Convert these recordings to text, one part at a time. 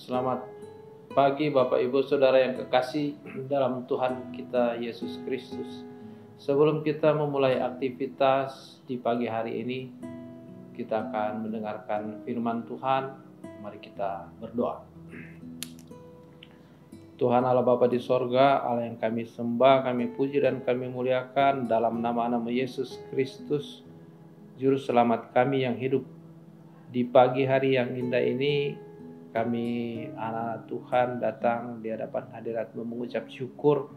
Selamat pagi Bapak Ibu Saudara yang kekasih dalam Tuhan kita Yesus Kristus. Sebelum kita memulai aktivitas di pagi hari ini, kita akan mendengarkan firman Tuhan. Mari kita berdoa. Tuhan Allah Bapa di sorga, Allah yang kami sembah, kami puji dan kami muliakan dalam nama-nama Yesus Kristus, Juru Selamat kami yang hidup. Di pagi hari yang indah ini, kami anak-anak Tuhan datang di hadapan hadirat-Mu mengucap syukur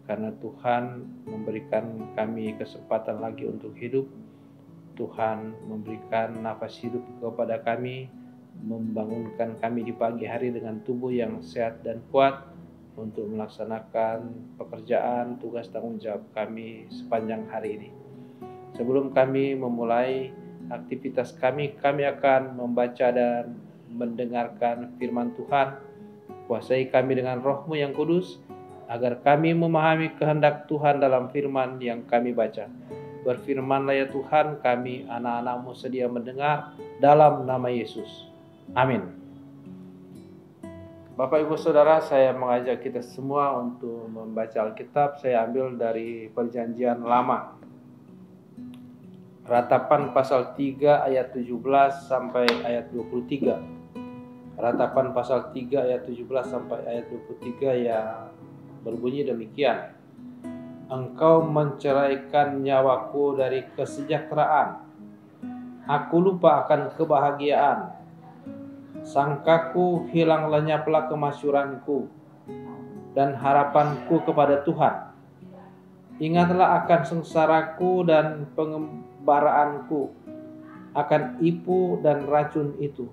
karena Tuhan memberikan kami kesempatan lagi untuk hidup. Tuhan memberikan nafas hidup kepada kami, membangunkan kami di pagi hari dengan tubuh yang sehat dan kuat untuk melaksanakan pekerjaan, tugas, tanggung jawab kami sepanjang hari ini. Sebelum kami memulai aktivitas kami akan membaca dan mendengarkan firman Tuhan. Kuasai kami dengan Roh-Mu yang kudus, agar kami memahami kehendak Tuhan dalam firman yang kami baca. Berfirmanlah ya Tuhan, kami anak-anak-Mu sedia mendengar dalam nama Yesus. Amin. Bapak Ibu Saudara, saya mengajak kita semua untuk membaca Alkitab. Saya ambil dari Perjanjian Lama. Ratapan pasal 3 ayat 17 sampai ayat 23. Ratapan pasal 3 ayat 17 sampai ayat 23 yang berbunyi demikian. Engkau menceraikan nyawaku dari kesejahteraan. Aku lupa akan kebahagiaan. Sangkaku hilang lenyaplah kemasyuranku dan harapanku kepada Tuhan. Ingatlah akan sengsaraku dan pengembaraanku, akan ipu dan racun itu.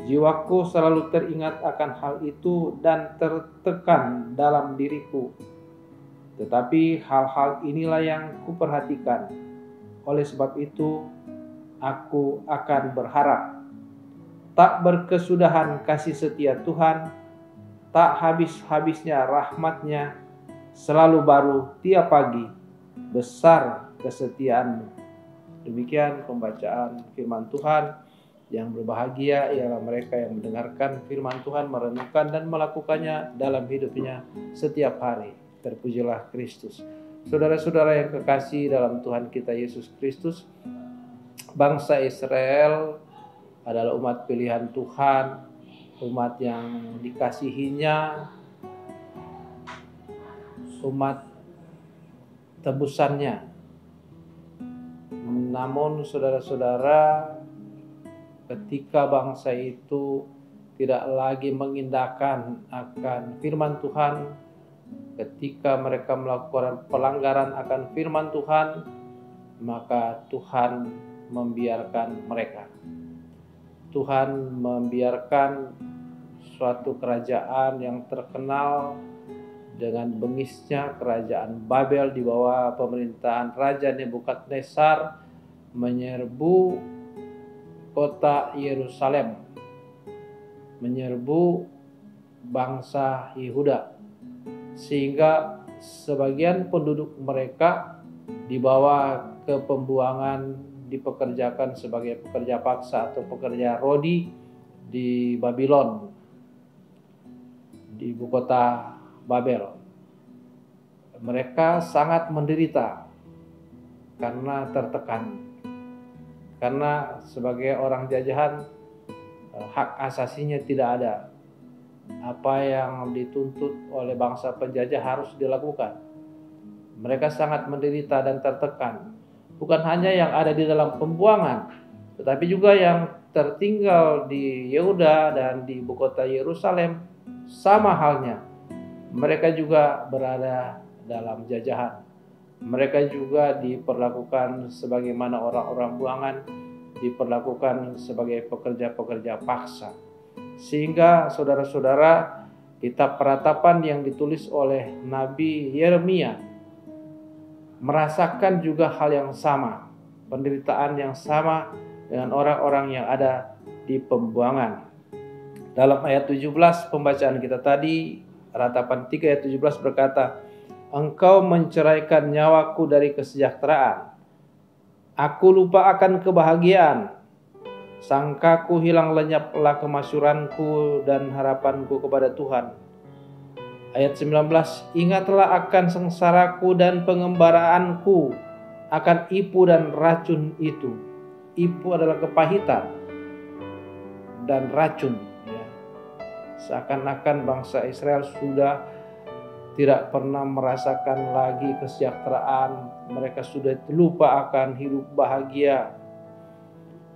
Jiwaku selalu teringat akan hal itu dan tertekan dalam diriku. Tetapi hal-hal inilah yang kuperhatikan. Oleh sebab itu, aku akan berharap. Tak berkesudahan kasih setia Tuhan, tak habis-habisnya rahmat-Nya, selalu baru tiap pagi, besar kesetiaan-Mu. Demikian pembacaan firman Tuhan. Yang berbahagia ialah mereka yang mendengarkan firman Tuhan, merenungkan dan melakukannya dalam hidupnya setiap hari. Terpujilah Kristus. Saudara-saudara yang kekasih dalam Tuhan kita Yesus Kristus, bangsa Israel adalah umat pilihan Tuhan, umat yang dikasihinya, umat tebusannya. Namun saudara-saudara, ketika bangsa itu tidak lagi mengindahkan akan firman Tuhan, ketika mereka melakukan pelanggaran akan firman Tuhan, maka Tuhan membiarkan mereka. Tuhan membiarkan suatu kerajaan yang terkenal dengan bengisnya, kerajaan Babel di bawah pemerintahan Raja Nebukadnezar menyerbu kota Yerusalem, menyerbu bangsa Yehuda, sehingga sebagian penduduk mereka dibawa ke pembuangan, dipekerjakan sebagai pekerja paksa atau pekerja rodi di Babylon, di ibu kota Babel. Mereka sangat menderita karena tertekan. Karena sebagai orang jajahan, hak asasinya tidak ada. Apa yang dituntut oleh bangsa penjajah harus dilakukan. Mereka sangat menderita dan tertekan. Bukan hanya yang ada di dalam pembuangan, tetapi juga yang tertinggal di Yehuda dan di ibu kota Yerusalem. Sama halnya, mereka juga berada dalam jajahan. Mereka juga diperlakukan sebagaimana orang-orang buangan, diperlakukan sebagai pekerja-pekerja paksa. Sehingga saudara-saudara, kitab Peratapan yang ditulis oleh Nabi Yeremia merasakan juga hal yang sama, penderitaan yang sama dengan orang-orang yang ada di pembuangan. Dalam ayat 17 pembacaan kita tadi, Ratapan 3 ayat 17 berkata, Engkau menceraikan nyawaku dari kesejahteraan. Aku lupa akan kebahagiaan. Sangkaku hilang lenyaplah kemasyuranku dan harapanku kepada Tuhan. Ayat 19, ingatlah akan sengsaraku dan pengembaraanku, akan ipu dan racun itu. Ipu adalah kepahitan dan racun. Seakan-akan bangsa Israel sudah tidak pernah merasakan lagi kesejahteraan. Mereka sudah lupa akan hidup bahagia.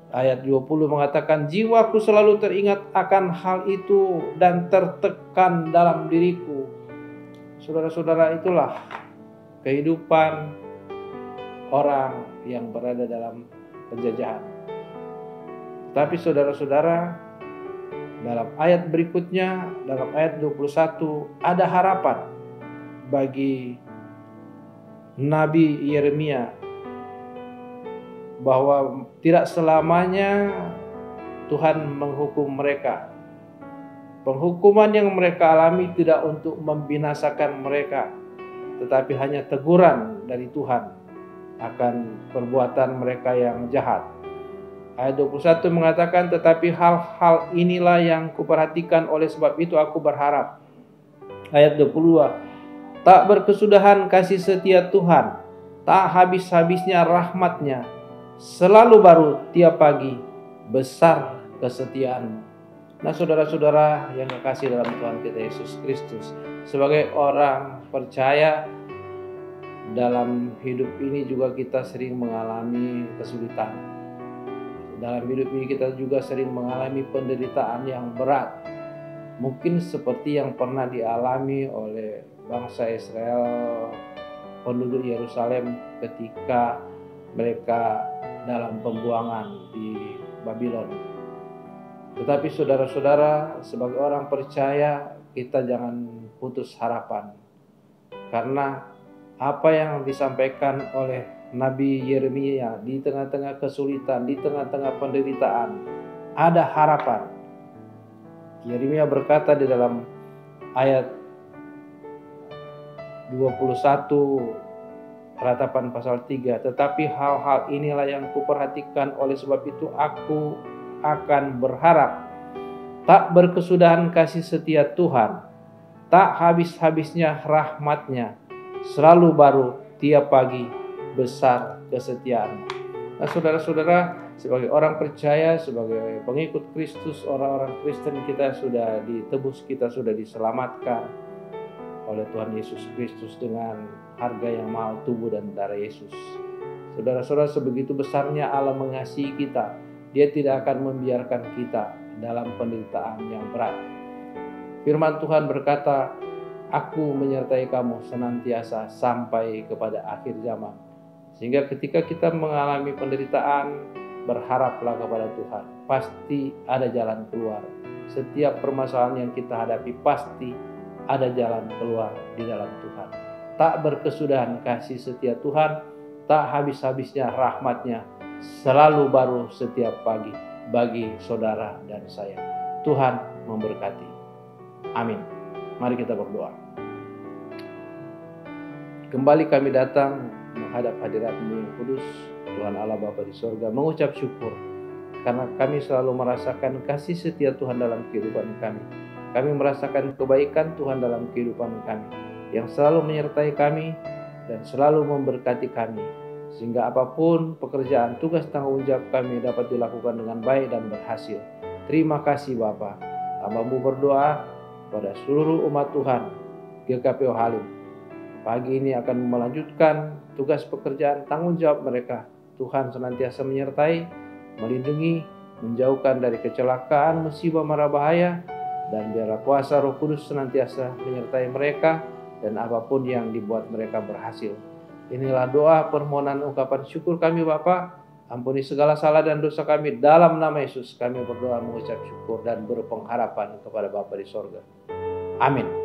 Ayat 20 mengatakan, jiwaku selalu teringat akan hal itu dan tertekan dalam diriku. Saudara-saudara, itulah kehidupan orang yang berada dalam penjajahan. Tapi saudara-saudara, dalam ayat berikutnya, dalam ayat 21, ada harapan bagi Nabi Yeremia bahwa tidak selamanya Tuhan menghukum mereka. Penghukuman yang mereka alami tidak untuk membinasakan mereka, tetapi hanya teguran dari Tuhan akan perbuatan mereka yang jahat. Ayat 21 mengatakan, tetapi hal-hal inilah yang kuperhatikan, oleh sebab itu aku berharap. Ayat 22, tak berkesudahan kasih setia Tuhan, tak habis-habisnya rahmatnya, selalu baru tiap pagi, besar kesetiaan. Nah, saudara-saudara yang kekasih dalam Tuhan kita Yesus Kristus, sebagai orang percaya dalam hidup ini juga kita sering mengalami kesulitan. Dalam hidup ini kita juga sering mengalami penderitaan yang berat. Mungkin seperti yang pernah dialami oleh bangsa Israel, penduduk Yerusalem ketika mereka dalam pembuangan di Babylon. Tetapi saudara-saudara, sebagai orang percaya, kita jangan putus harapan. Karena apa yang disampaikan oleh Nabi Yeremia di tengah-tengah kesulitan, di tengah-tengah penderitaan, ada harapan. Yeremia berkata di dalam ayat 21 Ratapan pasal 3, tetapi hal-hal inilah yang kuperhatikan, oleh sebab itu aku akan berharap. Tak berkesudahan kasih setia Tuhan, tak habis-habisnya rahmatnya, selalu baru tiap pagi, besar kesetiaan. Nah, saudara-saudara, sebagai orang percaya, sebagai pengikut Kristus, orang-orang Kristen, kita sudah ditebus, kita sudah diselamatkan oleh Tuhan Yesus Kristus dengan harga yang mahal, tubuh dan darah Yesus. Saudara-saudara, sebegitu besarnya Allah mengasihi kita, Dia tidak akan membiarkan kita dalam penderitaan yang berat. Firman Tuhan berkata, aku menyertai kamu senantiasa sampai kepada akhir zaman. Sehingga ketika kita mengalami penderitaan, berharaplah kepada Tuhan. Pasti ada jalan keluar. Setiap permasalahan yang kita hadapi pasti ada jalan keluar di dalam Tuhan. Tak berkesudahan kasih setia Tuhan, tak habis-habisnya rahmatnya, selalu baru setiap pagi bagi saudara dan saya. Tuhan memberkati. Amin. Mari kita berdoa. Kembali kami datang menghadap hadirat-Mu yang kudus, Tuhan Allah Bapa di sorga, mengucap syukur karena kami selalu merasakan kasih setia Tuhan dalam kehidupan kami. Kami merasakan kebaikan Tuhan dalam kehidupan kami, yang selalu menyertai kami dan selalu memberkati kami, sehingga apapun pekerjaan, tugas, tanggung jawab kami dapat dilakukan dengan baik dan berhasil. Terima kasih Bapa. Hamba-Mu berdoa pada seluruh umat Tuhan GKPO Halim. Pagi ini akan melanjutkan tugas pekerjaan, tanggung jawab mereka. Tuhan senantiasa menyertai, melindungi, menjauhkan dari kecelakaan, musibah, mara bahaya, dan biarlah kuasa Roh Kudus senantiasa menyertai mereka dan apapun yang dibuat mereka berhasil. Inilah doa, permohonan, ungkapan syukur kami Bapa. Ampuni segala salah dan dosa kami. Dalam nama Yesus kami berdoa, mengucap syukur dan berpengharapan kepada Bapa di sorga. Amin.